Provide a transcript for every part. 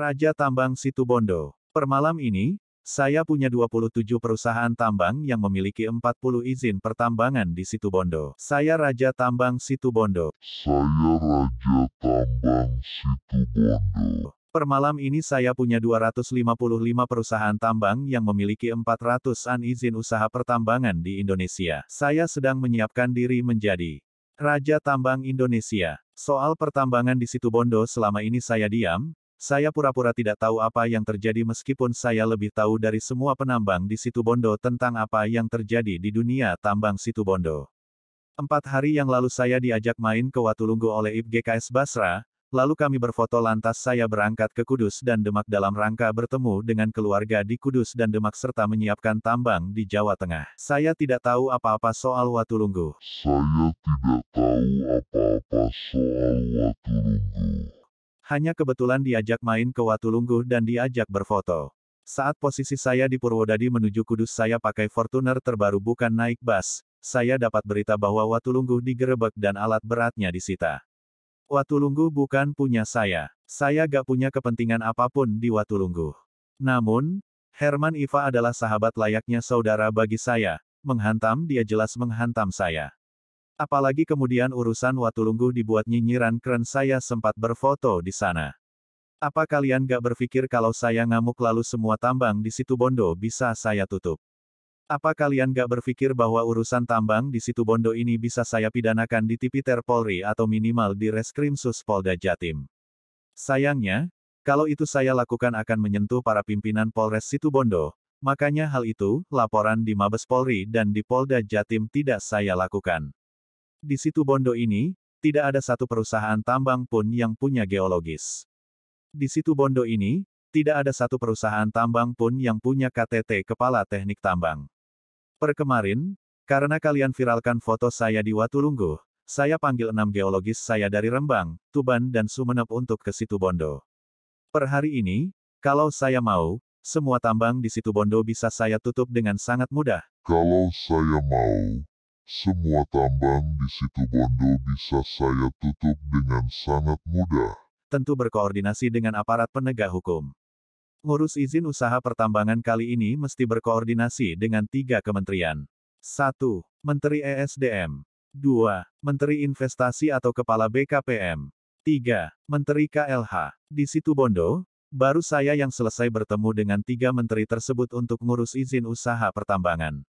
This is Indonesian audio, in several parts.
Raja Tambang Situbondo. Per malam ini, saya punya 27 perusahaan tambang yang memiliki 40 izin pertambangan di Situbondo. Saya Raja Tambang Situbondo. Saya Raja Tambang Situbondo. Per malam ini saya punya 255 perusahaan tambang yang memiliki 400-an izin usaha pertambangan di Indonesia. Saya sedang menyiapkan diri menjadi Raja Tambang Indonesia. Soal pertambangan di Situbondo selama ini saya diam, saya pura-pura tidak tahu apa yang terjadi meskipun saya lebih tahu dari semua penambang di Situbondo tentang apa yang terjadi di dunia tambang Situbondo. 4 hari yang lalu saya diajak main ke Watulunggu oleh IPGKS Basra, lalu kami berfoto lantas saya berangkat ke Kudus dan Demak dalam rangka bertemu dengan keluarga di Kudus dan Demak serta menyiapkan tambang di Jawa Tengah. Saya tidak tahu apa-apa soal Watulunggu. Saya tidak tahu apa-apa soal Watulunggu. Hanya kebetulan diajak main ke Watulunggu dan diajak berfoto. Saat posisi saya di Purwodadi menuju Kudus saya pakai Fortuner terbaru bukan naik bus, saya dapat berita bahwa Watulunggu digerebek dan alat beratnya disita. Watulunggu bukan punya saya gak punya kepentingan apapun di Watulunggu. Namun, Herman Iva adalah sahabat layaknya saudara bagi saya, menghantam dia jelas menghantam saya. Apalagi kemudian urusan Watulunggu dibuat nyinyiran keren saya sempat berfoto di sana. Apa kalian gak berpikir kalau saya ngamuk lalu semua tambang di Situbondo bisa saya tutup? Apa kalian gak berpikir bahwa urusan tambang di Situbondo ini bisa saya pidanakan di Tipiter Polri atau minimal di Reskrimsus Polda Jatim? Sayangnya, kalau itu saya lakukan akan menyentuh para pimpinan Polres Situbondo, makanya hal itu, laporan di Mabes Polri dan di Polda Jatim tidak saya lakukan. Di Situbondo ini, tidak ada satu perusahaan tambang pun yang punya geologis. Di Situbondo ini, tidak ada satu perusahaan tambang pun yang punya KTT Kepala Teknik Tambang. Per kemarin, karena kalian viralkan foto saya di Watulunggu, saya panggil 6 geologis saya dari Rembang, Tuban dan Sumeneb untuk ke Situbondo. Per hari ini, kalau saya mau, semua tambang di Situbondo bisa saya tutup dengan sangat mudah. Kalau saya mau, semua tambang di Situbondo bisa saya tutup dengan sangat mudah. Tentu berkoordinasi dengan aparat penegak hukum. Ngurus izin usaha pertambangan kali ini mesti berkoordinasi dengan 3 kementerian. 1. Menteri ESDM. 2. Menteri Investasi atau Kepala BKPM. 3. Menteri KLH. Di Situbondo, baru saya yang selesai bertemu dengan 3 menteri tersebut untuk ngurus izin usaha pertambangan.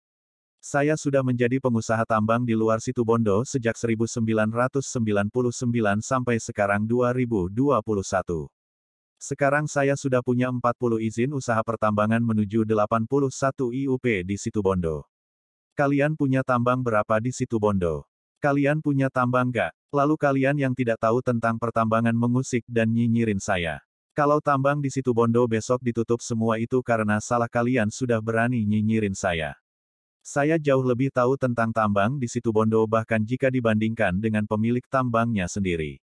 Saya sudah menjadi pengusaha tambang di luar Situbondo sejak 1999 sampai sekarang 2021. Sekarang saya sudah punya 40 izin usaha pertambangan menuju 81 IUP di Situbondo. Kalian punya tambang berapa di Situbondo? Kalian punya tambang gak? Lalu kalian yang tidak tahu tentang pertambangan mengusik dan nyinyirin saya. Kalau tambang di Situbondo besok ditutup semua itu karena salah kalian sudah berani nyinyirin saya. Saya jauh lebih tahu tentang tambang di Situbondo bahkan jika dibandingkan dengan pemilik tambangnya sendiri.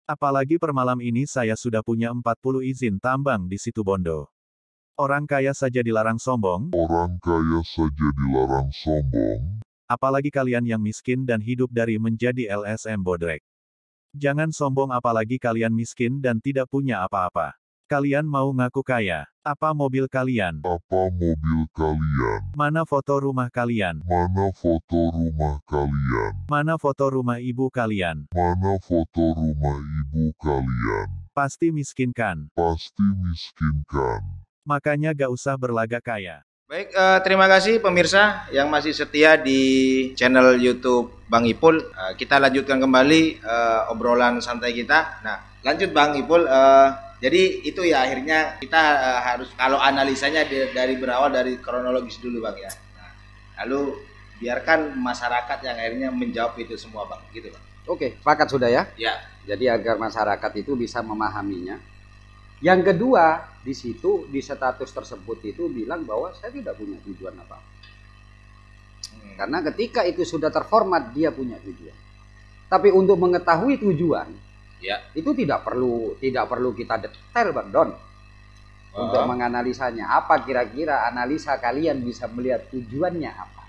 Apalagi per malam ini saya sudah punya 40 izin tambang di Situbondo. Orang kaya saja dilarang sombong, Orang kaya saja dilarang sombong. apalagi kalian yang miskin dan hidup dari menjadi LSM bodrek. Jangan sombong apalagi kalian miskin dan tidak punya apa-apa. Kalian mau ngaku kaya. Apa mobil kalian? Apa mobil kalian? Mana foto rumah kalian? Mana foto rumah kalian? Mana foto rumah ibu kalian? Mana foto rumah ibu kalian? Pasti miskin kan? Pasti miskin kan? Makanya gak usah berlagak kaya. Baik, terima kasih pemirsa yang masih setia di channel YouTube Bang Ipul. Kita lanjutkan kembali obrolan santai kita. Nah, lanjut Bang Ipul. Jadi itu ya akhirnya kita harus kalau analisanya dari berawal dari kronologis dulu Bang ya. Nah, lalu biarkan masyarakat yang akhirnya menjawab itu semua Bang, gitu Bang. Oke, sepakat sudah ya? Ya. Jadi agar masyarakat itu bisa memahaminya. Yang kedua, di situ di status tersebut itu bilang bahwa saya tidak punya tujuan apa. Karena ketika itu sudah terformat dia punya tujuan. Tapi untuk mengetahui tujuan, Ya. itu tidak perlu kita detail Bang Don. Untuk menganalisanya, apa kira-kira analisa kalian bisa melihat tujuannya apa?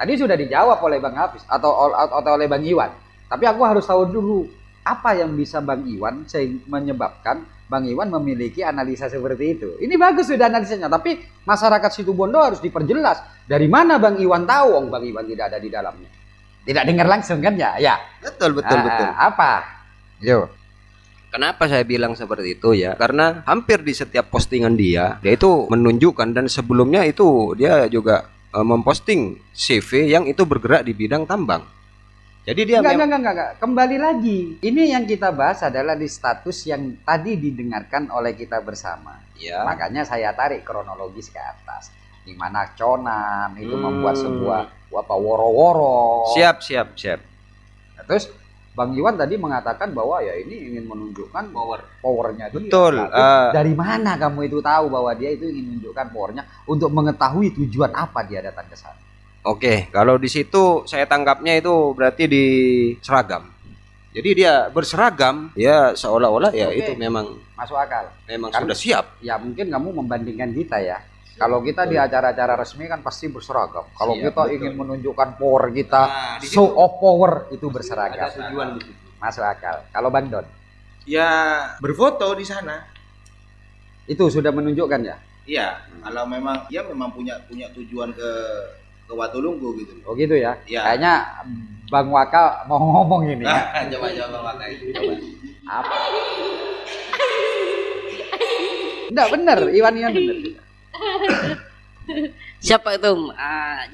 Tadi sudah dijawab oleh Bang Hafiz atau oleh Bang Iwan. Tapi aku harus tahu dulu apa yang bisa Bang Iwan menyebabkan Bang Iwan memiliki analisa seperti itu. Ini bagus sudah analisanya, tapi masyarakat Situbondo harus diperjelas. Dari mana Bang Iwan tahu? Bang Iwan tidak ada di dalamnya. Tidak dengar langsung kan ya? Ya. Betul. Apa? Yo. Kenapa saya bilang seperti itu ya? Karena hampir di setiap postingan dia itu menunjukkan, dan sebelumnya itu dia juga memposting CV yang itu bergerak di bidang tambang. Jadi dia enggak. Kembali lagi. Ini yang kita bahas adalah di status yang tadi didengarkan oleh kita bersama. Ya. Makanya saya tarik kronologis ke atas. Di mana Conan itu membuat sebuah woro-woro. Siap. Nah, terus Bang Iwan tadi mengatakan bahwa ya ini ingin menunjukkan powernya dia. Betul. Nah, dari mana kamu itu tahu bahwa dia itu ingin menunjukkan powernya untuk mengetahui tujuan apa dia datang ke sana? Oke, kalau di situ saya tangkapnya itu berarti di seragam. Jadi dia berseragam, ya seolah-olah ya itu memang masuk akal. Memang Karena, sudah siap. Ya mungkin kamu membandingkan kita ya. Kalau kita di acara-acara resmi kan pasti berseragam. Kalau kita ingin menunjukkan power kita, show of power itu berseragam. Ada tujuan di situ. Masuk akal. Kalau Bang Don? Ya berfoto di sana. Itu sudah menunjukkan ya? Iya, kalau memang dia memang punya tujuan ke Watulunggu gitu. Oh gitu ya? Ya. Kayaknya Bang Waka mau ngomong ini ya. Coba Bang Waka itu. Coba. Apa? Enggak benar, Iwan benar. Siapa itu?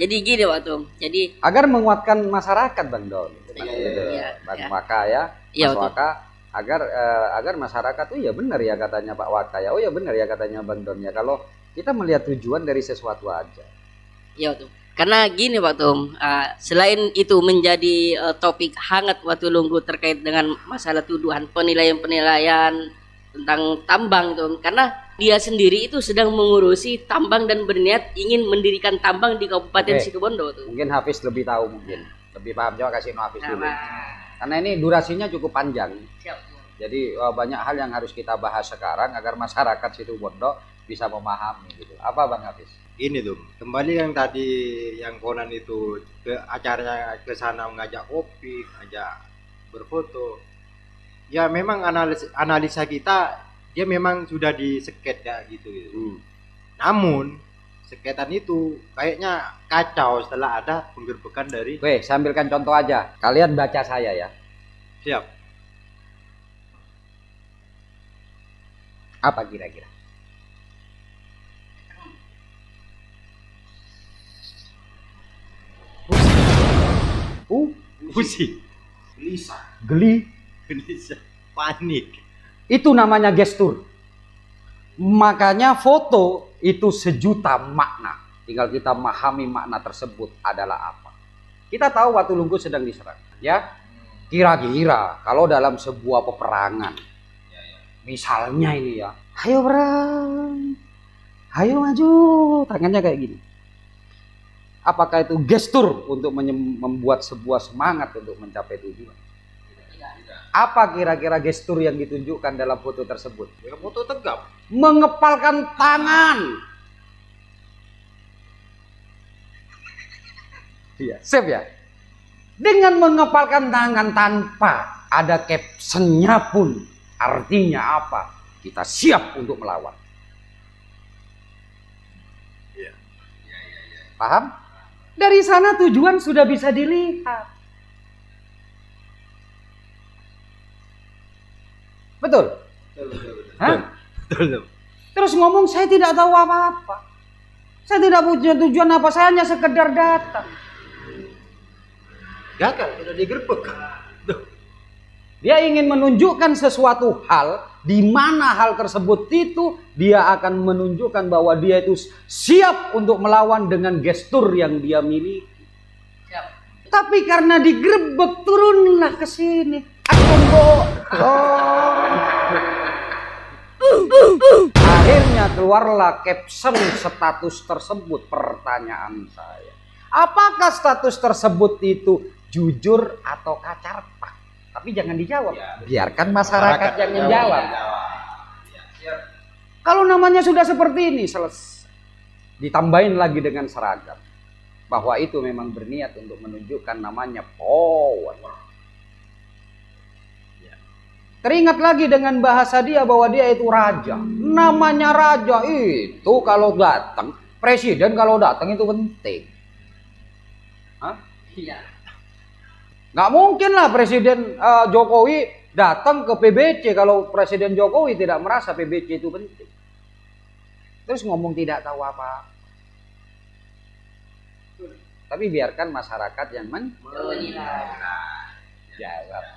Jadi gini Pak Tum. Jadi agar menguatkan masyarakat Bang Don. Iya. Bang Waka ya. Iya, Mas Waka agar masyarakat ya benar ya katanya Pak Waka ya. Oh ya benar ya katanya Bang Don ya. Kalau kita melihat tujuan dari sesuatu aja. Iya Tum. Karena gini Pak Tum, selain itu menjadi topik hangat Watulunggu terkait dengan masalah tuduhan penilaian-penilaian tentang tambang Tum, karena dia sendiri itu sedang mengurusi tambang dan berniat ingin mendirikan tambang di Kabupaten Situbondo tuh. Mungkin Hafiz lebih tahu lebih paham. Coba kasih Hafiz dulu. Karena ini durasinya cukup panjang. Siap. Jadi banyak hal yang harus kita bahas sekarang agar masyarakat Situbondo bisa memahami gitu. Apa Bang Hafiz? Ini tuh, kembali yang tadi yang Conan itu ke acaranya ke sana mengajak kopi, ngajak berfoto. Ya memang analisa kita dia memang sudah diseket ya gitu. Namun seketan itu kayaknya kacau setelah ada penggerbekan dari. Weh, saya ambilkan contoh aja. Kalian baca saya ya. Siap. Apa kira-kira? Pusing. Gelisah. Panik. Itu namanya gestur. Makanya foto itu sejuta makna. Tinggal kita memahami makna tersebut adalah apa. Kita tahu Watulunggu sedang diserang. Ya, kira-kira kalau dalam sebuah peperangan, misalnya ini ya, ayo berang, ayo maju, tangannya kayak gini. Apakah itu gestur untuk membuat sebuah semangat untuk mencapai tujuan? Apa kira-kira gestur yang ditunjukkan dalam foto tersebut? Ya, foto tegap. Mengepalkan tangan. Iya, sip ya. Dengan mengepalkan tangan tanpa ada captionnya pun, artinya apa? Kita siap untuk melawan. Paham? Dari sana tujuan sudah bisa dilihat. Betul? Hah? Betul. Terus ngomong saya tidak tahu apa-apa. Saya tidak punya tujuan apa, saya hanya sekedar datang. Gagal, sudah digerebek. Dia ingin menunjukkan sesuatu hal, di mana hal tersebut itu dia akan menunjukkan bahwa dia itu siap untuk melawan dengan gestur yang dia miliki. Siap. Tapi karena digerebek turunlah ke sini. Akhirnya keluarlah caption status tersebut. Pertanyaan saya, apakah status tersebut itu jujur atau carpak? Tapi jangan dijawab, biarkan masyarakat yang menjawab. Kalau namanya sudah seperti ini, selesai. Ditambahin lagi dengan seragam, bahwa itu memang berniat untuk menunjukkan namanya power. Teringat lagi dengan bahasa dia bahwa dia itu raja. Namanya raja itu kalau datang, presiden kalau datang itu penting. Hah? Iya. Nggak mungkin lah Presiden Jokowi datang ke PBC kalau Presiden Jokowi tidak merasa PBC itu penting. Terus ngomong tidak tahu apa. Tapi biarkan masyarakat yang menilai.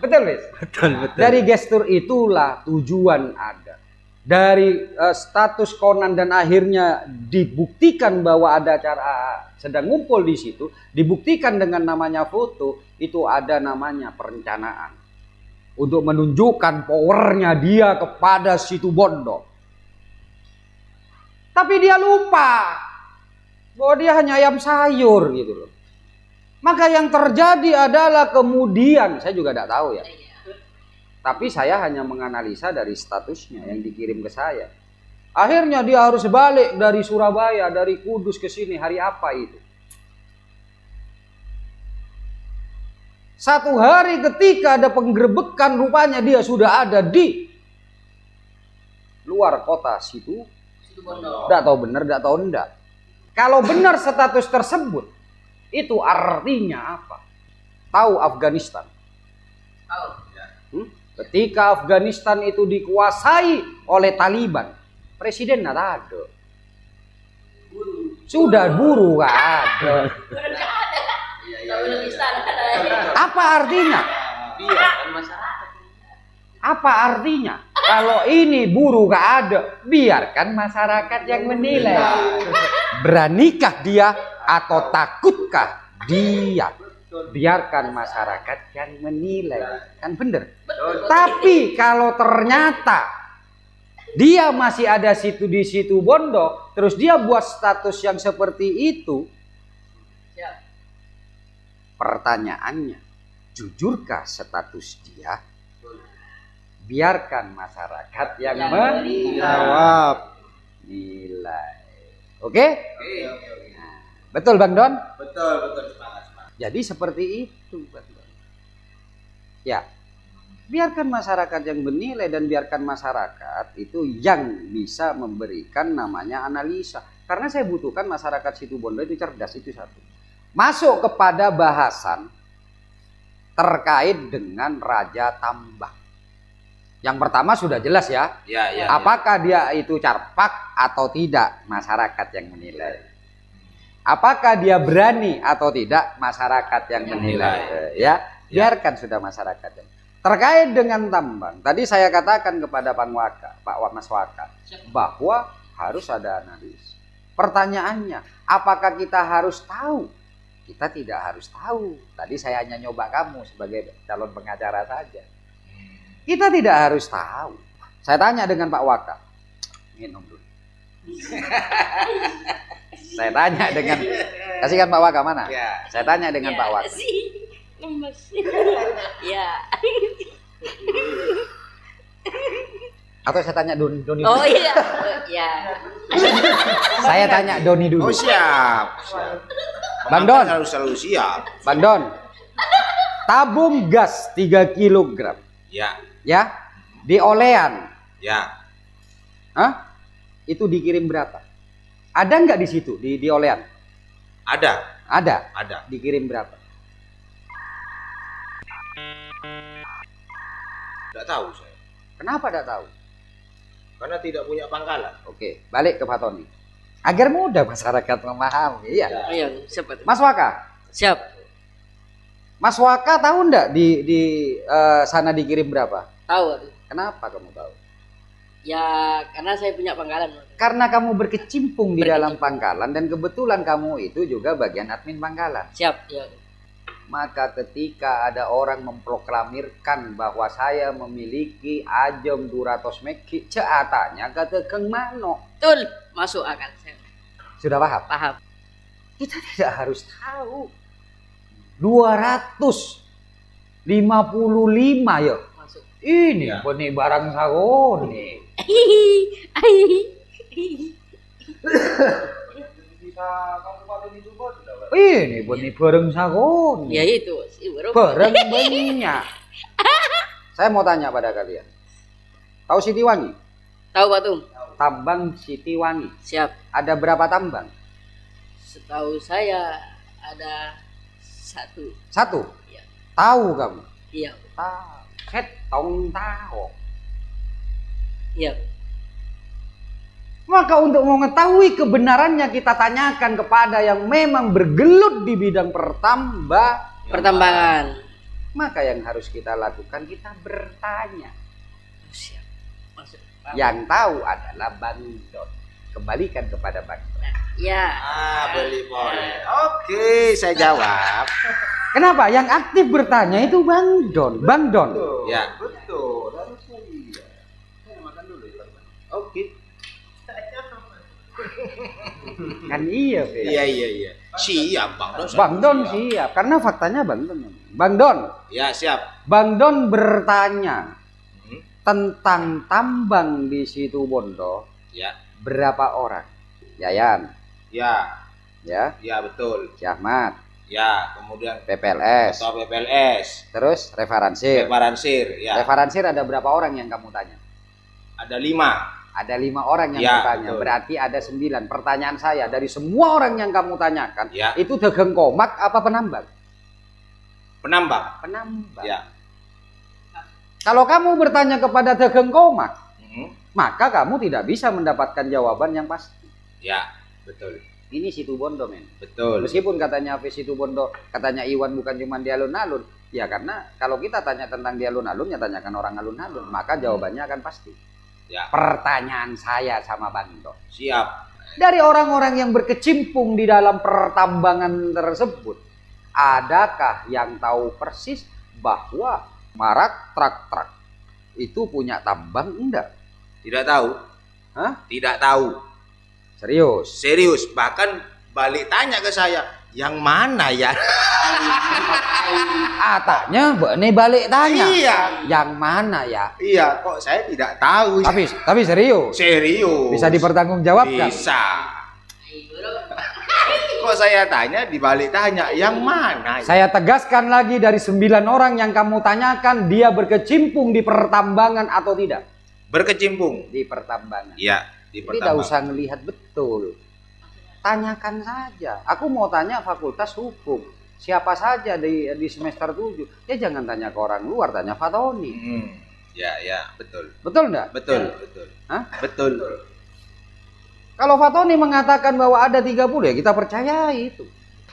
Betul, Wis? Betul. Dari gestur itulah tujuan ada. Dari status Conan dan akhirnya dibuktikan bahwa ada acara sedang ngumpul di situ, dibuktikan dengan namanya foto, itu ada namanya perencanaan. Untuk menunjukkan powernya dia kepada Situbondo. Tapi dia lupa bahwa dia hanya ayam sayur gitu loh. Maka yang terjadi adalah kemudian, saya juga tidak tahu ya. Tapi saya hanya menganalisa dari statusnya yang dikirim ke saya. Akhirnya dia harus balik dari Surabaya, dari Kudus ke sini. Hari apa itu? Satu hari ketika ada penggerbekan, rupanya dia sudah ada di luar kota situ. Tidak tahu benar, tidak tahu enggak. Kalau benar status tersebut, itu artinya apa? Tahu Afghanistan? Tahu. Ketika Afghanistan itu dikuasai oleh Taliban, presiden nggak ada. Sudah buru nggak ada. Apa artinya? Apa artinya? Kalau ini buru nggak ada, biarkan masyarakat yang menilai. Beranikah dia atau takutkah dia? Biarkan masyarakat yang menilai. Kan bener? Tapi kalau ternyata dia masih ada situ di Situbondo, terus dia buat status yang seperti itu, pertanyaannya, jujurkah status dia? Biarkan masyarakat yang menjawab nilai. Oke? Nah, betul Bang Don? Betul. Jadi seperti itu, Bang Don. Ya, biarkan masyarakat yang menilai dan biarkan masyarakat itu yang bisa memberikan namanya analisa. Karena saya butuhkan masyarakat Situbondo itu cerdas, itu satu. Masuk kepada bahasan terkait dengan Raja Tambak. Yang pertama sudah jelas ya. Apakah dia itu carpak atau tidak, masyarakat yang menilai. Apakah dia berani atau tidak, masyarakat yang menilai. Ya, biarkan sudah masyarakat. Terkait dengan tambang, tadi saya katakan kepada Pak Mas Waka, bahwa harus ada analis. Pertanyaannya, apakah kita harus tahu? Kita tidak harus tahu. Tadi saya hanya nyoba kamu sebagai calon pengacara saja. Kita tidak harus tahu. Saya tanya dengan Pak Waka. Minum dulu. Saya tanya dengan, kasihkan Pak Waka mana? Ya. Saya tanya dengan Pak Waka. Ya. Atau saya tanya Doni dulu. Oh iya. Ya. Saya tanya Doni dulu. Oh siap. Bang Don. Selalu siap. Bang Don. Tabung gas 3 kg. Ya. Di olean. Ya. Hah? Itu dikirim berapa? Ada nggak di situ di olean? Ada. Dikirim berapa? Tidak tahu saya. Kenapa tidak tahu? Karena tidak punya pangkalan. Oke, balik ke Pak Tony. Agar mudah masyarakat memahami. Iya. Iya, siap. Mas Waka. Siap. Mas Waka tahu ndak di sana dikirim berapa? Tahu. Kenapa kamu tahu? Ya, karena saya punya pangkalan. Karena kamu berkecimpung di dalam pangkalan dan kebetulan kamu itu juga bagian admin pangkalan. Siap, ya. Maka ketika ada orang memproklamirkan bahwa saya memiliki ajeng 200 meki, ceatanya kata Kang Mano. Betul, masuk akal saya. Sudah paham? Paham. Kita tidak harus tahu. 255 ya. Masuk. Ini benih barang sagoni. Ini benih barang sagoni. Ya itu, Barang benihnya. Saya mau tanya pada kalian. Tahu Sitiwangi? Tahu Pak Tum? Tambang Sitiwangi. Siap. Ada berapa tambang? Setahu saya ada satu. Satu. Iya. Tahu kamu? Iya. Tahu. Setong tahu. Iya. Maka untuk mengetahui kebenarannya kita tanyakan kepada yang memang bergelut di bidang Pertambangan. Maka yang harus kita lakukan, kita bertanya. Siap. Maksud. Yang tahu adalah Bang Don. Kembalikan kepada Bang Don. Ya. Beli boleh. Oke, saya jawab. Kenapa? Yang aktif bertanya itu Bang Don. Bang Don. Ya, betul. Harusnya iya. Saya makan dulu ya, Bang. Oke. Kan iya, Fe. Iya. Siap, Bang Don. Bang Don siap. Karena faktanya Bang Don. Bang Don. Ya, siap. Bang Don bertanya Hmm. tentang tambang di situ Bondo. Ya. Berapa orang? Yayan. Ya. Ya. Ya, betul. Syahmat. Ya, kemudian PPLS. Ketua PPLS. Terus Revaransir. Revaransir, ya. Revaransir ada berapa orang yang kamu tanya? Ada 5. Ada 5 orang yang Ya, bertanya. betul. Berarti ada 9. Pertanyaan saya, dari semua orang yang kamu tanyakan, Ya. itu dagang komak apa penambang? Penambang. Penambang. Ya. Kalau kamu bertanya kepada dagang komak, Hmm. maka kamu tidak bisa mendapatkan jawaban yang pasti. Ya, betul. Ini situ Bondo, men. Betul. Meskipun katanya Hafiz situ Bondo, katanya Iwan bukan cuma di alun-alun. Ya karena kalau kita tanya tentang di alun-alun, ya tanyakan orang alun-alun, maka jawabannya akan pasti. Ya. Pertanyaan saya sama Bang Don. Siap. Dari orang-orang yang berkecimpung di dalam pertambangan tersebut, adakah yang tahu persis bahwa Marak Trak-Trak itu punya tambang enggak? Tidak tahu. Hah? Tidak tahu. Serius? Serius, bahkan balik tanya ke saya, yang mana ya? Tanya, ini balik tanya. Iya. Yang mana ya? Iya, kok saya tidak tahu. Tapi serius. Serius. Bisa dipertanggungjawabkan? Bisa. Kok saya tanya dibalik tanya, yang mana ya? Saya tegaskan lagi, dari 9 orang yang kamu tanyakan, dia berkecimpung di pertambangan atau tidak? Berkecimpung. Di pertambangan. Iya, di Jadi tidak usah ngelihat betul. Tanyakan saja. Aku mau tanya fakultas hukum. Siapa saja di semester 7. Ya jangan tanya ke orang luar, tanya Fatoni. Ya, betul. Betul enggak? Betul. Hah? Betul. Kalau Fatoni mengatakan bahwa ada 30, ya kita percaya itu.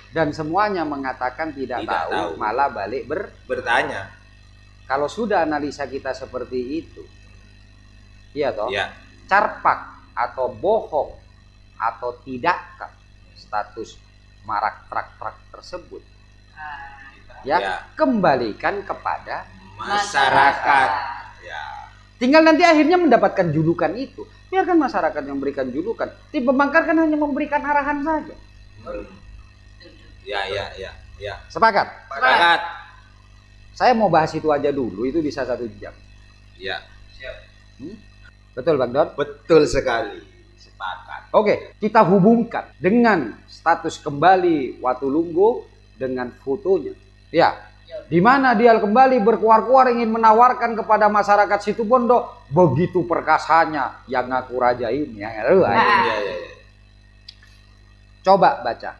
Dan semuanya mengatakan tidak, Tidak tahu. malah balik Bertanya. Kalau sudah analisa kita seperti itu, iya toh? Ya. Carpak atau bohong atau tidakkah status Marak Trak-Trak tersebut? Ya, Ya. kembalikan kepada Masyarakat. Ya. tinggal nanti akhirnya mendapatkan julukan itu. Biarkan masyarakat yang memberikan julukan. Tim pembangkar kan hanya memberikan arahan saja. Ya. Sepakat? Sepakat. Saya mau bahas itu aja dulu, itu bisa 1 jam. Ya. Betul Bang Don? Betul sekali. Sepakat. Oke, kita hubungkan dengan status kembali Watulunggo dengan fotonya. Ya, di mana dia kembali berkuar-kuar ingin menawarkan kepada masyarakat Situbondo, begitu perkasanya yang ngaku raja ini. Ya. Coba baca.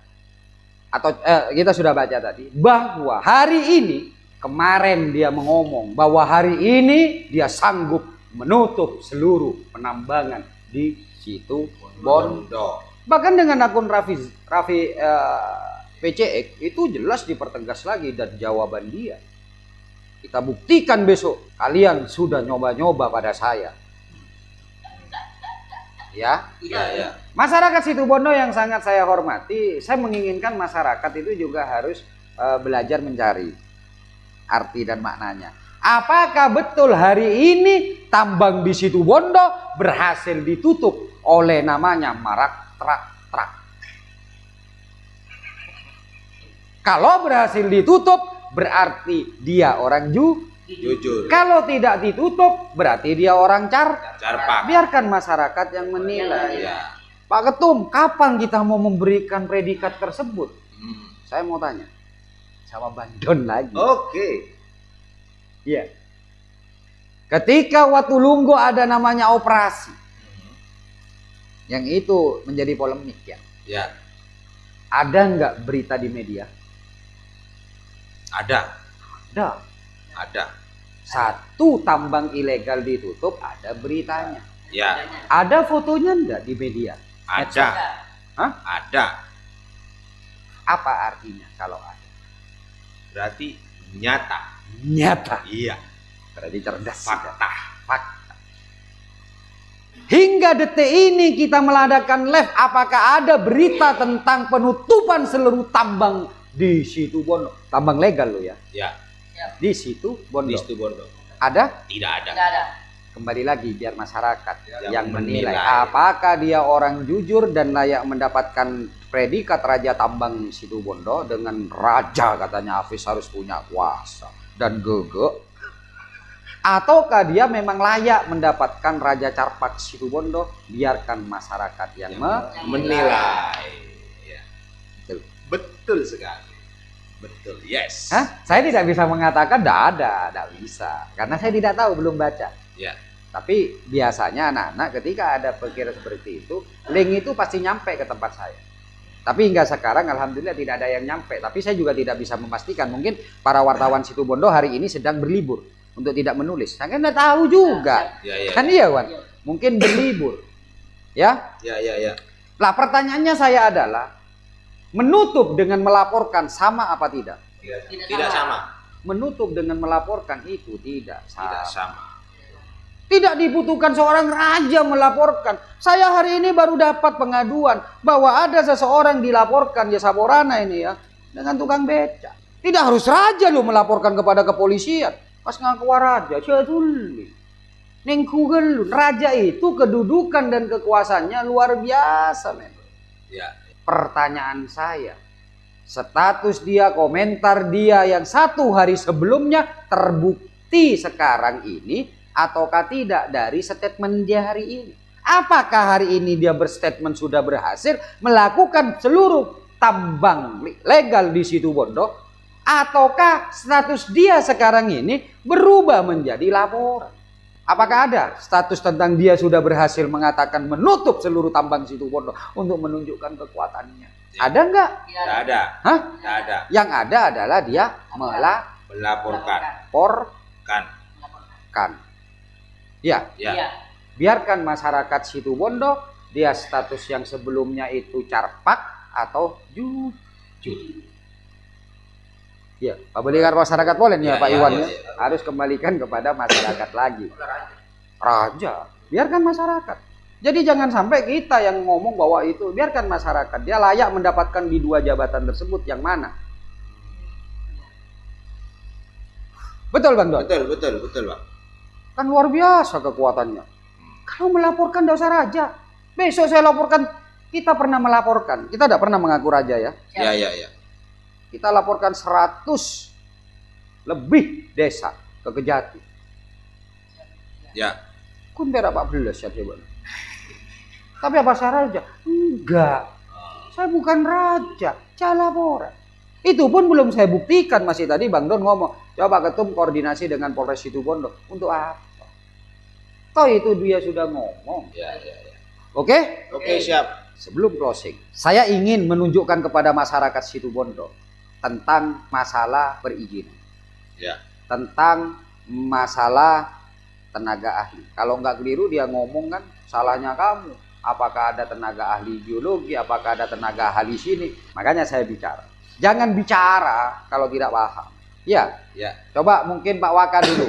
Atau kita sudah baca tadi bahwa hari ini, kemarin dia mengomong bahwa hari ini dia sanggup menutup seluruh penambangan di situ Bondo. Bahkan dengan akun Raffi PCX itu jelas dipertegas lagi, dan jawaban dia, kita buktikan besok, kalian sudah nyoba-nyoba pada saya. Ya. Masyarakat Situbondo yang sangat saya hormati, saya menginginkan masyarakat itu juga harus belajar mencari arti dan maknanya. Apakah betul hari ini tambang di Situbondo berhasil ditutup oleh namanya Marak Trak-Trak? Kalau berhasil ditutup, berarti dia orang Jujur. Kalau tidak ditutup, berarti dia orang Carpak. Biarkan masyarakat yang menilai. Ya. Pak Ketum, kapan kita mau memberikan predikat tersebut? Saya mau tanya sama Bang Don lagi. Oke. Iya. Ketika Watulunggu ada namanya operasi, yang itu menjadi polemik ya. Ya, Ada nggak berita di media? ada, Ada. ada. Satu tambang ilegal ditutup, ada beritanya. Ya, Ada fotonya nggak di media? ada. Hah? Ada. Apa artinya kalau ada? Berarti nyata. Nyata. Iya, Berarti cerdas. fakta. Fakta. Hingga detik ini kita meladakan live, apakah ada berita tentang penutupan seluruh tambang di situ Bondo? Tambang legal lo ya. Ya, Di situ Bondo. di situ Bondo. Ada? Tidak ada. Tidak ada. Kembali lagi biar masyarakat Yang yang menilai menilai. apakah dia orang jujur dan layak mendapatkan predikat Raja Tambang Situ Bondo dengan raja, katanya Hafiz harus punya kuasa dan gegek, ataukah dia memang layak mendapatkan Raja Carpak Situ Bondo? Biarkan masyarakat yang Menilai. Ya. Betul. Betul sekali. Betul, yes. Hah? Saya tidak bisa mengatakan tidak bisa karena saya tidak tahu, belum baca. Ya, Tapi biasanya anak-anak ketika ada pikiran seperti itu, link itu pasti nyampe ke tempat saya. Tapi hingga sekarang alhamdulillah tidak ada yang nyampe. Tapi saya juga tidak bisa memastikan. Mungkin para wartawan Situ Bondo hari ini sedang berlibur untuk tidak menulis. Saya kan tidak tahu juga. ya, ya. Kan iya Wan? Mungkin berlibur. Ya. Ya, ya, ya. Lah pertanyaannya saya adalah, menutup dengan melaporkan sama apa tidak? Tidak sama. Menutup dengan melaporkan itu tidak sama. Tidak sama. Tidak dibutuhkan seorang raja melaporkan. Saya hari ini baru dapat pengaduan bahwa ada seseorang dilaporkan ya Saborana ini ya dengan tukang beca. Tidak harus raja lo melaporkan kepada kepolisian. Pas ngaku raja, cetuli. Neng Google, raja itu kedudukan dan kekuasaannya luar biasa, men. Ya. Pertanyaan saya, status dia, komentar dia yang 1 hari sebelumnya terbukti sekarang ini ataukah tidak dari statement dia hari ini? Apakah hari ini dia berstatement sudah berhasil melakukan seluruh tambang legal di Situ Bondo, ataukah status dia sekarang ini berubah menjadi laporan? Apakah ada status tentang dia sudah berhasil mengatakan menutup seluruh tambang Situ Bondo untuk menunjukkan kekuatannya? Ada nggak? Tidak ada. Hah? Tidak ada. Yang ada adalah dia Melaporkan. melaporkan. Ya, Ya. Iya. biarkan masyarakat Situ Bondo dia status yang sebelumnya itu carpak atau jujur. Ya, pembelikan masyarakat boleh nih ya, Ya, Pak ya, Iwan ya, ya. Harus kembalikan kepada masyarakat lagi. Raja, biarkan masyarakat. Jadi jangan sampai kita yang ngomong bahwa itu, biarkan masyarakat. Dia layak mendapatkan di 2 jabatan tersebut yang mana? Betul Bang Don? Betul, Bang. Kan luar biasa kekuatannya. Kalau melaporkan tidak usah raja. Besok saya laporkan, kita pernah melaporkan. Kita tidak pernah mengaku raja ya. Ya, ya, ya. Kita laporkan 100 lebih desa ke Kejati. Ya. Kun berak 14 ya coba. Tapi apa saya raja? Enggak. Saya bukan raja, saya laporan. Itu pun belum saya buktikan, masih tadi Bang Don ngomong, coba ketum koordinasi dengan Polres Situ Bondo. Untuk apa? Toh itu dia sudah ngomong. Ya, ya, ya. Oke? Oke, siap. Sebelum closing, saya ingin menunjukkan kepada masyarakat Situ Bondo tentang masalah perizinan. Ya. Tentang masalah tenaga ahli. Kalau nggak keliru dia ngomong kan, salahnya kamu. Apakah ada tenaga ahli geologi, apakah ada tenaga ahli sini. Makanya saya bicara. Jangan bicara kalau tidak paham. Ya, Ya. coba mungkin Pak Waka dulu.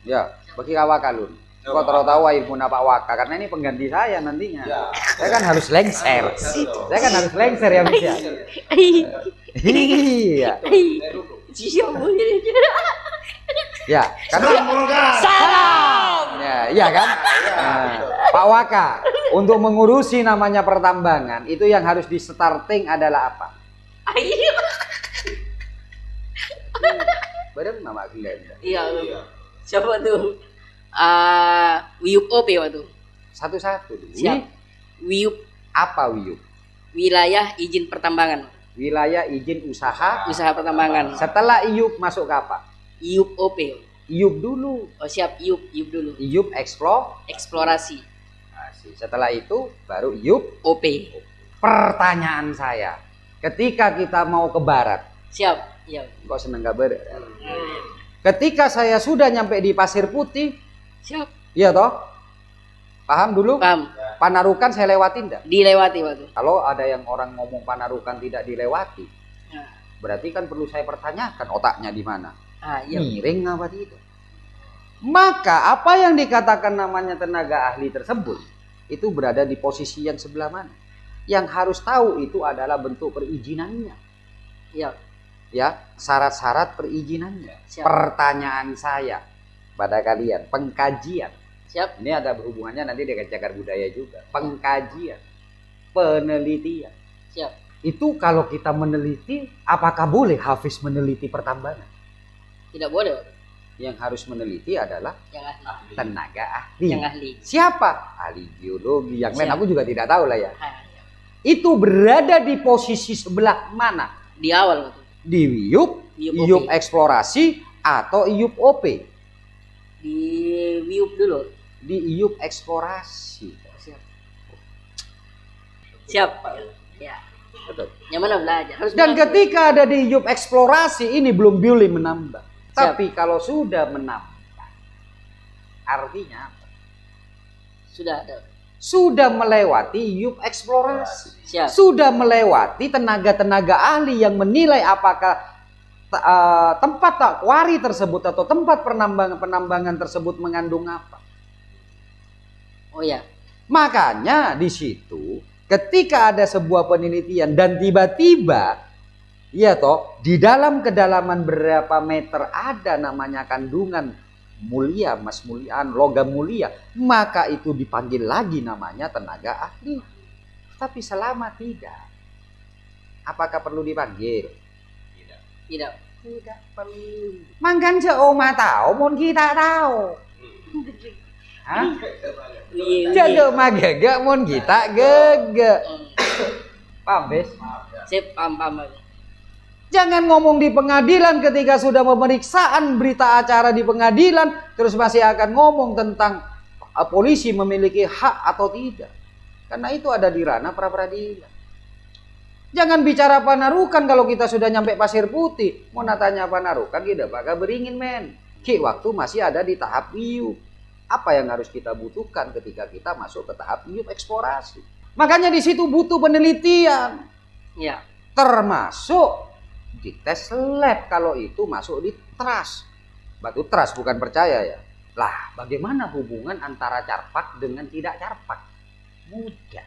Ya, bagi Kak Waka dulu. Kok tahu ilmu Pak Waka karena ini pengganti saya nantinya. Ya. Saya kan harus lengser. Saya kan harus lengser ya Mas ya. Iya. Ya, karena Salam. ya, iya kan? Nah, Pak Waka, untuk mengurusi namanya pertambangan itu yang harus di starting adalah apa? Badan nama Glenda. Iya. Siapa tuh? Wiyup OP waktu. Satu-satu dulu. Siap. Wiyup Apa Wiyup? wilayah izin pertambangan, Wilayah izin usaha. usaha pertambangan. Setelah IUP masuk ke apa? Wiyup OP. IUP dulu. Oh siap, IUP dulu. IUP Eksplorasi. Setelah itu baru IUP OP. Pertanyaan saya, ketika kita mau ke barat, Siap. Iya. kok seneng gak barat? Ketika saya sudah nyampe di Pasir Putih, Siap. iya toh? Paham dulu? Paham. Panarukan saya lewatin enggak? Dilewati waktu. Kalau ada yang orang ngomong Panarukan tidak dilewati, Nah. berarti kan perlu saya pertanyakan otaknya di mana? Iya. Miring apa tidak? Maka apa yang dikatakan namanya tenaga ahli tersebut itu berada di posisi yang sebelah mana? Yang harus tahu itu adalah bentuk perizinannya. Iya. Ya, syarat-syarat perizinannya. Siap. Pertanyaan saya pada kalian, pengkajian. Siap. Ini ada berhubungannya nanti dengan cagar budaya juga. Pengkajian, penelitian. Siap. Itu kalau kita meneliti, apakah boleh Hafiz meneliti pertambangan? Tidak boleh, Pak. Yang harus meneliti adalah Yang ahli. tenaga ahli. Yang ahli. Siapa? Ahli geologi. Yang lain Siap. aku juga tidak tahu lah ya. Ah, iya. Itu berada di posisi sebelah mana? Di awal waktu. Di IUP, IUP IUP OP. eksplorasi atau IUP OP? Di IUP dulu. Di IUP eksplorasi. Siap. Siap. Ya. Betul. Yang mana belajar? Harus Dan belajar. ketika ada di IUP eksplorasi ini belum boleh menambah. Siap. Tapi kalau sudah menambah, artinya apa? Sudah ada. Sudah melewati IUP eksplorasi. Siap. Sudah melewati tenaga-tenaga ahli yang menilai apakah tempat kuari tersebut atau tempat penambangan tersebut mengandung apa. Oh ya. Makanya di situ ketika ada sebuah penelitian dan tiba-tiba ya toh di dalam kedalaman berapa meter ada namanya kandungan mulia, mas muliaan, logam mulia, maka itu dipanggil lagi namanya tenaga ahli. Tapi selama tidak, apakah perlu dipanggil? Tidak. Tidak perlu. Mangkan seoma tahu, mun kita tahu. Hah? Iya. Jaga magega, mun kita gege. Paham, Bes? Saya paham. Jangan ngomong di pengadilan ketika sudah pemeriksaan berita acara di pengadilan, terus masih akan ngomong tentang polisi memiliki hak atau tidak. Karena itu ada di ranah pra-peradilan. Jangan bicara Panarukan kalau kita sudah nyampe Pasir Putih. Mau natanya Panarukan, kita bakal beringin men. Ki waktu masih ada di tahap IUP. Apa yang harus kita butuhkan ketika kita masuk ke tahap IUP eksplorasi? Makanya di situ butuh penelitian. Ya. Termasuk di tes lab kalau itu masuk di trust. Batu trust bukan percaya ya. Lah, bagaimana hubungan antara carpak dengan tidak carpak? Mudah.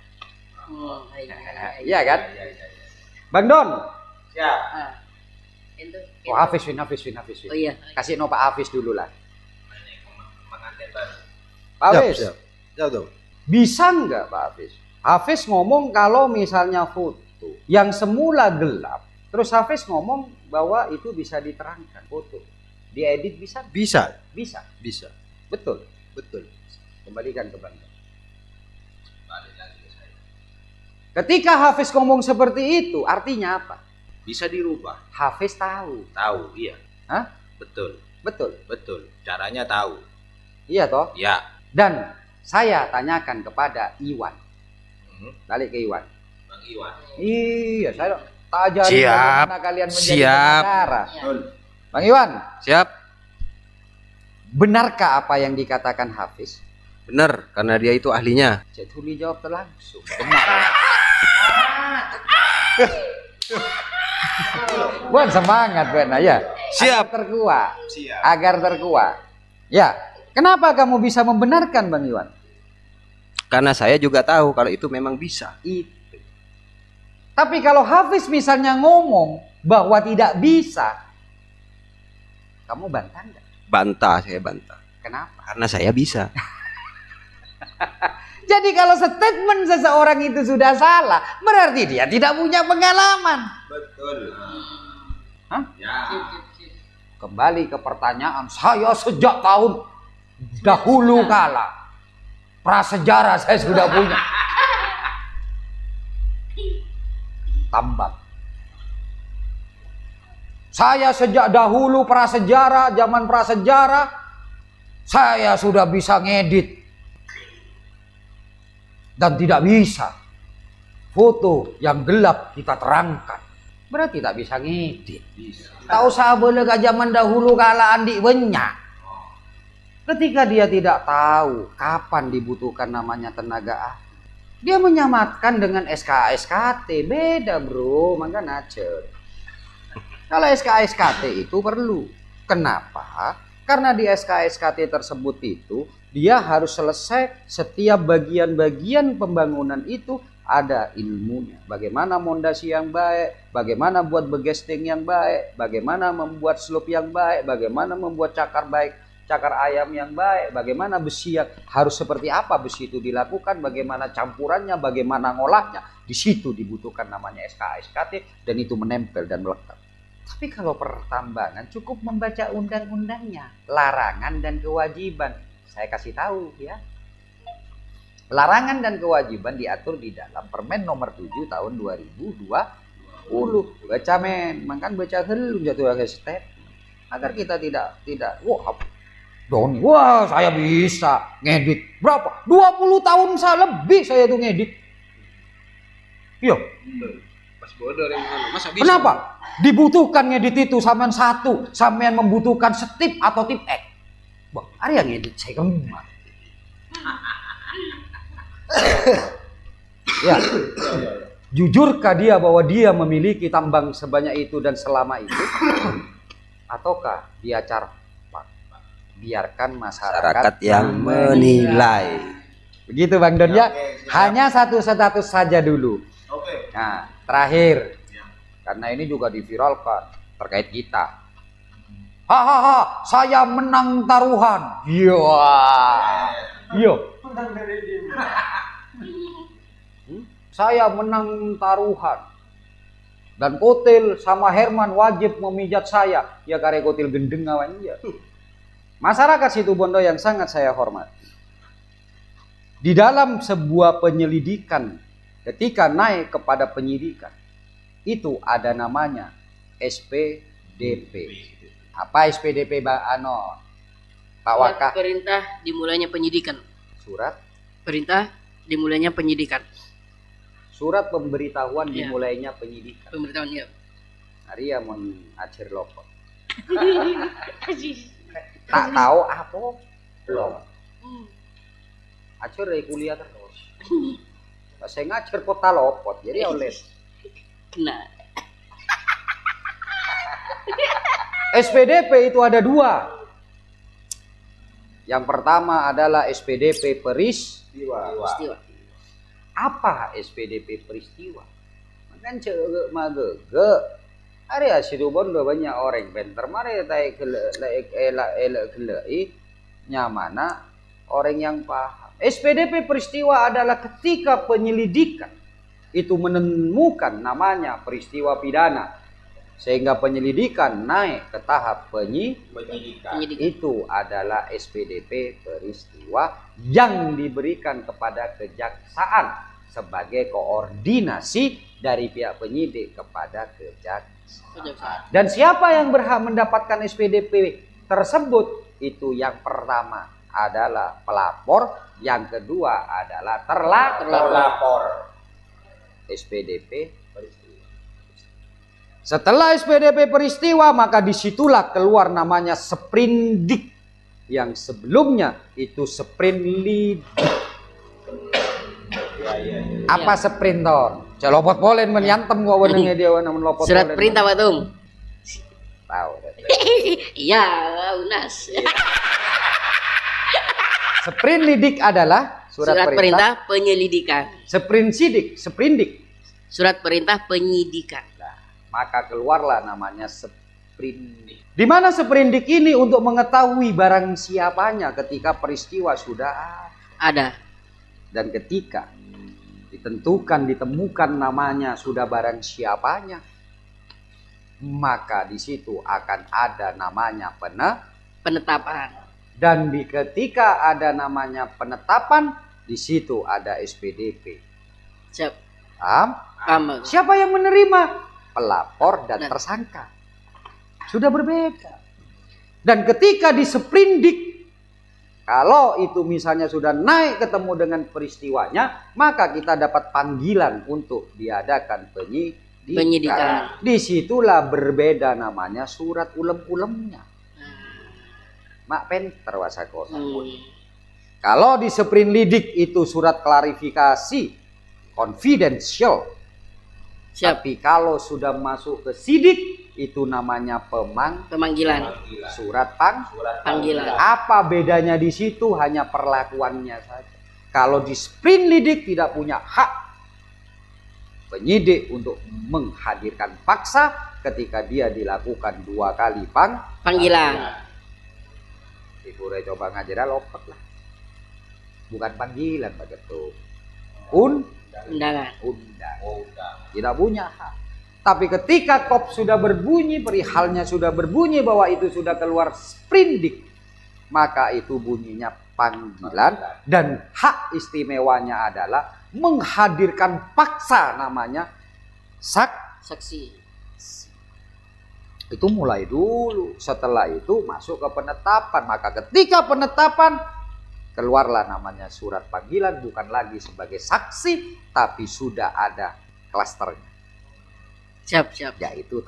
Iya kan? Bang Don. Ya. Ah. Itu. Oh, Hafiz Win. Oh iya. Kasih no Pak Hafiz dulu lah. Pengantin baru. Pak Hafiz, Jauh. bisa nggak Pak Hafiz? Hafiz ngomong kalau misalnya foto yang semula gelap, terus Hafiz ngomong bahwa itu bisa diterangkan foto, diedit bisa? Bisa. Bisa. Betul. Kembalikan ke Bang Don. Ketika Hafiz ngomong seperti itu, artinya apa? Bisa dirubah. Hafiz tahu. Tahu, iya. Hah? Betul. Betul. Caranya tahu. Iya toh? Ya. Dan saya tanyakan kepada Iwan. Balik ke Iwan. Bang Iwan. Iya, saya tak ajarin Siap. bagaimana kalian menjadi Siap. pengacara. Ya. Bang Iwan, Siap. benarkah apa yang dikatakan Hafiz? Benar, karena dia itu ahlinya. Jatuli jawab terlangsung. Benar. Buat semangat, Buat ya. Siap. Agar terkuat. Ya, kenapa kamu bisa membenarkan Bang Iwan? Karena saya juga tahu kalau itu memang bisa. Itu. Tapi kalau Hafiz misalnya ngomong bahwa tidak bisa, kamu bantah enggak? Bantah, saya bantah. Kenapa? Karena saya bisa. Jadi kalau statement seseorang itu sudah salah, berarti dia tidak punya pengalaman. Betul. Hah? Ya. Kembali ke pertanyaan, saya sejak tahun dahulu kala prasejarah saya sudah punya. Tambak. Saya sejak dahulu prasejarah, zaman prasejarah, saya sudah bisa ngedit. Dan tidak bisa foto yang gelap kita terangkan. Berarti tak bisa ngedit. Tahu sahabat ke zaman dahulu kala Andi banyak. Ketika dia tidak tahu kapan dibutuhkan namanya tenaga ahli, dia menyamatkan dengan SKA-SKT. Beda bro, maka nacer. Kalau SKA-SKT itu perlu. Kenapa? Karena di SKA-SKT tersebut itu dia harus selesai setiap bagian-bagian pembangunan itu ada ilmunya. Bagaimana mondasi yang baik, bagaimana buat begesting yang baik, bagaimana membuat slope yang baik, bagaimana membuat cakar baik, cakar ayam yang baik, bagaimana besi yang harus seperti apa besi itu dilakukan, bagaimana campurannya, bagaimana ngolahnya. Di situ dibutuhkan namanya SKA-SKT dan itu menempel dan melekat. Tapi kalau pertambangan cukup membaca undang-undangnya, larangan dan kewajiban. Saya kasih tahu ya. Larangan dan kewajiban diatur di dalam Permen nomor 7 tahun 2020. Baca men, makan baca helu jatuh ke step. Agar kita tidak wah Doni, wah saya bisa ngedit. Berapa? 20 tahun saya lebih saya tuh ngedit. Iya. Pas bodoh yang masa bisa. Kenapa? Dibutuhkan ngedit itu sampean satu, sampean membutuhkan setip atau tip X. Bang, ada yang ngedit saya kemana? Ya. Jujurkah dia bahwa dia memiliki tambang sebanyak itu dan selama itu? Ataukah dia cara biarkan masyarakat yang menilai. Begitu Bang Don ya. Hanya satu status saja dulu. Nah, terakhir. Karena ini juga diviralkan terkait kita. Hahaha, saya menang taruhan. Iya. Iya. Saya menang taruhan. Dan Kotil sama Herman wajib memijat saya. Ya kare Kotil gendeng awan ya. Masyarakat Situbondo yang sangat saya hormati. Di dalam sebuah penyelidikan, ketika naik kepada penyidikan, itu ada namanya SPDP. Apa SPDP Pak Waka? Perintah dimulainya penyidikan. Surat? Perintah dimulainya penyidikan. Surat pemberitahuan dimulainya penyidikan. Pemberitahuan ya. Hari ya mon acir lopot. Tak tahu apa belum. Acir dari kuliah terus. Saya ngajar kota lopot jadi oleh. Kena. SPDP itu ada dua. Yang pertama adalah SPDP peristiwa. Apa SPDP peristiwa? Makan cegek magege. Area Situbondo banyak orang benter mare tai elak nyamana orang yang paham. SPDP peristiwa adalah ketika penyelidikan itu menemukan namanya peristiwa pidana sehingga penyelidikan naik ke tahap penyidikan. Itu adalah SPDP peristiwa yang diberikan kepada kejaksaan sebagai koordinasi dari pihak penyidik kepada kejaksaan. Dan siapa yang berhak mendapatkan SPDP tersebut? Itu yang pertama adalah pelapor, yang kedua adalah terlapor. SPDP peristiwa. Setelah SPDP peristiwa, maka disitulah keluar namanya sprindik. Yang sebelumnya itu sprindik. Apa sprinton? Celopot polen menyantem gua wenengnya dia wana melopot. Surat perintah Pak Tum. Tahu. Iya, Unas. Sprindik adalah surat perintah penyelidikan. Sprindik. Surat perintah penyidikan. Nah, maka keluarlah namanya sprindik. Di mana sprindik ini untuk mengetahui barang siapanya ketika peristiwa sudah ada. Dan ketika ditemukan namanya sudah barang siapanya, maka di situ akan ada namanya penetapan. Dan ketika ada namanya penetapan, di situ ada SPDP. Siap. Paham? Siapa yang menerima? Pelapor dan tersangka. Sudah berbeda. Dan ketika di sprindik, kalau itu misalnya sudah naik ketemu dengan peristiwanya, maka kita dapat panggilan untuk diadakan penyidikan. Disitulah berbeda namanya surat ulem-ulemnya. Mak penter wasako. Kalau di sprindik itu surat klarifikasi, confidential. Tapi kalau sudah masuk ke sidik, itu namanya pemanggilan. Surat panggilan. Apa bedanya di situ? Hanya perlakuannya saja. Kalau di sprindik tidak punya hak penyidik untuk menghadirkan paksa ketika dia dilakukan 2 kali panggilan. Ibu Ray coba ngajar lopet lah. Bukan panggilan Pak Ketua. Undangan. Tidak punya hak. Tapi ketika kop sudah berbunyi, perihalnya sudah berbunyi bahwa itu sudah keluar sprindik, maka itu bunyinya panggilan dan hak istimewanya adalah menghadirkan paksa namanya saksi. Itu mulai dulu. Setelah itu masuk ke penetapan. Maka ketika penetapan keluarlah namanya surat panggilan, bukan lagi sebagai saksi, tapi sudah ada klasternya. Siap. Yaitu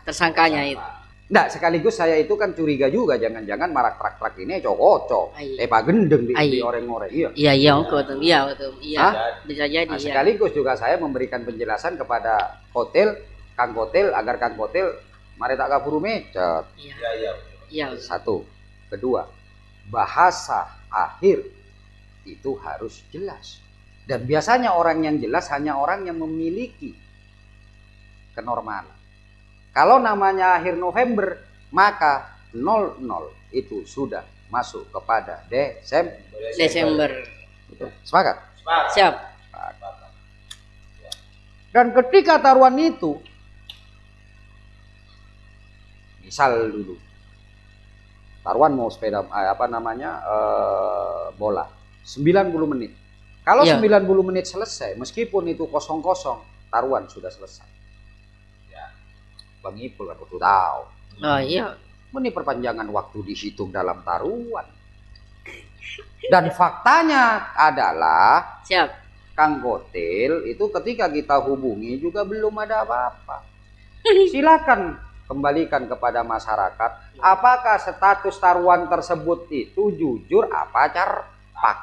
tersangkanya itu. Nah, sekaligus saya itu kan curiga juga, jangan-jangan marak trak-trak ini cocok. Pak gendeng di orang-orang. Iya, betul. Iya, bisa jadi. Nah, sekaligus juga saya memberikan penjelasan kepada Kang Hotel agar Kang Hotel mari tak kaburu mecet. Iya. Satu. Kedua, bahasa akhir itu harus jelas. Dan biasanya orang yang jelas hanya orang yang memiliki kenormalan. Kalau namanya akhir November, maka 00 itu sudah masuk kepada Desember. Sepakat? Siap. Dan ketika taruhan itu, misal dulu, taruhan mau sepeda, bola, 90 menit. Kalau 90 menit selesai, meskipun itu kosong-kosong, taruhan sudah selesai. Bang Ipul kan waktu tahu. Oh iya. Ini perpanjangan waktu dihitung dalam taruhan. Dan faktanya adalah Kang Hotel itu ketika kita hubungi juga belum ada apa-apa. Silakan kembalikan kepada masyarakat. Apakah status taruhan tersebut itu jujur apa carpak?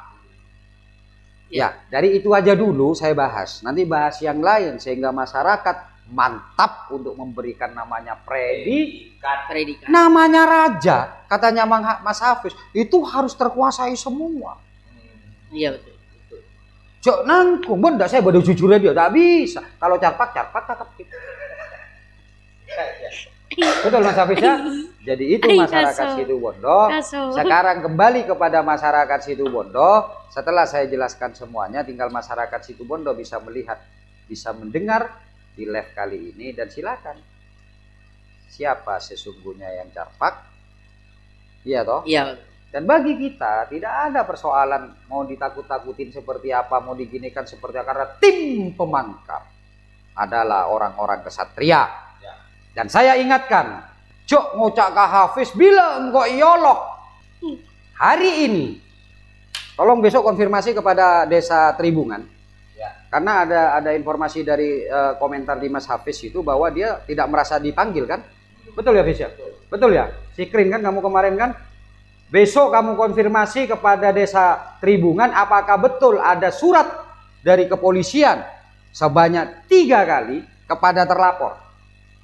Ya, dari itu aja dulu saya bahas. Nanti bahas yang lain sehingga masyarakat mantap untuk memberikan namanya predikat. Namanya raja, katanya Mas Hafiz, itu harus terkuasai semua. Iya betul. Jok nangkung, benda saya bodoh jujur dia tak bisa. Kalau carpak tetap gitu. Betul Mas Hafiz ya? Jadi itu masyarakat Situbondo. Sekarang kembali kepada masyarakat Situbondo. Setelah saya jelaskan semuanya, tinggal masyarakat Situbondo bisa melihat, bisa mendengar di live kali ini, dan silakan. Siapa sesungguhnya yang carpak? Iya toh? Iya. Dan bagi kita tidak ada persoalan mau ditakut-takutin seperti apa, mau diginikan seperti apa, karena tim pemangkap adalah orang-orang kesatria. Dan saya ingatkan, Jok ngocak ke Hafiz bila engkau iolok hari ini, tolong besok konfirmasi kepada Desa Tribungan. Karena ada informasi dari komentar di Mas Hafiz itu bahwa dia tidak merasa dipanggil kan? Betul ya Hafiz ya? Betul ya? Sikrin kan kamu kemarin kan? Besok kamu konfirmasi kepada Desa Tribungan apakah betul ada surat dari kepolisian sebanyak 3 kali kepada terlapor.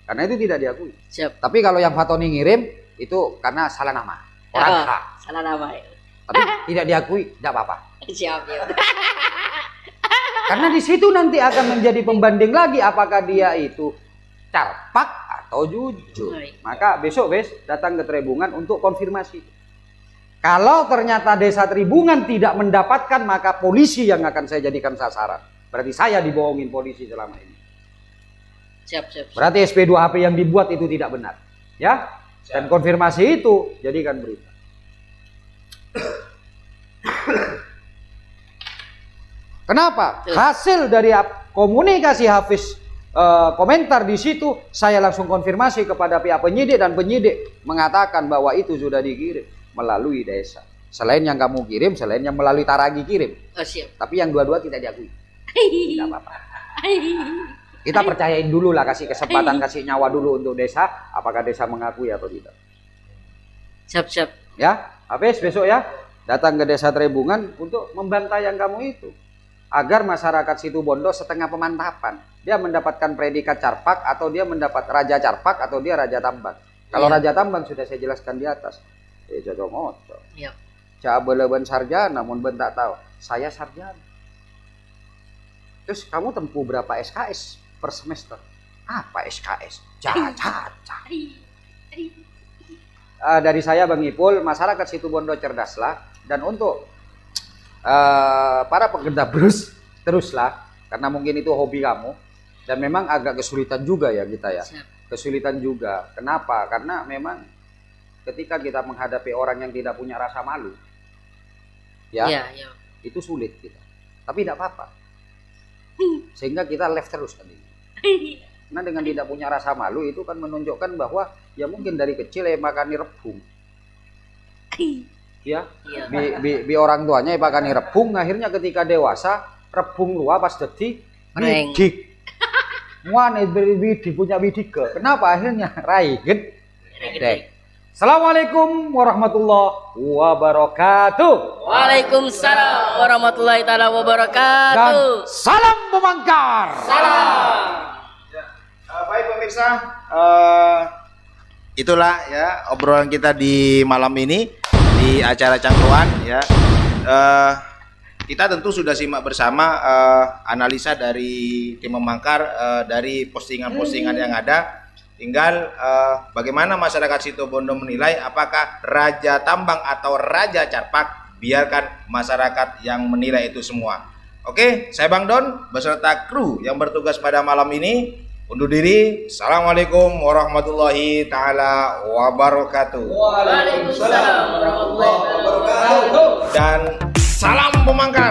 Karena itu tidak diakui. Siap. Tapi kalau yang Fatoni ngirim itu karena salah nama. Orang salah nama. Tapi tidak diakui, tidak apa-apa. Siap ya. Karena di situ nanti akan menjadi pembanding lagi apakah dia itu carpak atau jujur. Maka besok datang ke Tribungan untuk konfirmasi. Kalau ternyata Desa Tribungan tidak mendapatkan, maka polisi yang akan saya jadikan sasaran. Berarti saya dibohongin polisi selama ini. Siap. Berarti SP2HP yang dibuat itu tidak benar. Ya? Dan konfirmasi itu jadikan berita. Kenapa? Hasil dari komunikasi Hafiz komentar di situ, saya langsung konfirmasi kepada pihak penyidik dan penyidik mengatakan bahwa itu sudah dikirim melalui desa. Selain yang kamu kirim, selain yang melalui Taragi kirim. Oh, siap. Tapi yang dua-dua tidak diakui. Tidak apa-apa. Kita percayain dulu lah, kasih kesempatan, kasih nyawa dulu untuk desa. Apakah desa mengakui atau tidak? Siap. Ya, habis besok ya datang ke desa Trebungan untuk membantai yang kamu itu. Agar masyarakat Situbondo setengah pemantapan. Dia mendapatkan predikat Carpak atau dia mendapat Raja Carpak atau dia Raja Tambang. Kalau Raja Tambang sudah saya jelaskan di atas. Jodoh moto. Iya. Cabeleban sarjana, namun ben tak tahu. Saya sarjana. Terus kamu tempuh berapa SKS per semester? Apa SKS? Cacat. Dari saya Bang Ipul, masyarakat Situbondo cerdaslah, dan untuk para pekerja brus teruslah, karena mungkin itu hobi kamu dan memang agak kesulitan juga ya kita ya. Kesulitan juga. Kenapa? Karena memang ketika kita menghadapi orang yang tidak punya rasa malu, ya, itu sulit kita. Tapi tidak apa-apa. Sehingga kita left terus tadi. Nah dengan tidak punya rasa malu itu kan menunjukkan bahwa ya mungkin dari kecil makani rebung. Ya, bi orang tuanya makani rebung, akhirnya ketika dewasa rebung luar pas jadi bidik. Muane bidik punya bidik ke. Kenapa akhirnya rai gede. Assalamualaikum warahmatullahi wabarakatuh. Waalaikumsalam warahmatullahi taala wabarakatuh. Dan salam pemangkar. Salam. Baik pemirsa, itulah ya obrolan kita di malam ini di acara Cangkruan ya. Kita tentu sudah simak bersama analisa dari tim Memangkar dari postingan-postingan yang ada. Tinggal bagaimana masyarakat Situbondo menilai apakah Raja Tambang atau Raja Carpak, biarkan masyarakat yang menilai itu semua. Oke, saya Bang Don beserta kru yang bertugas pada malam ini undur diri. Assalamualaikum warahmatullahi taala wabarakatuh. Waalaikumsalam warahmatullahi wabarakatuh. Dan salam Pemangkar.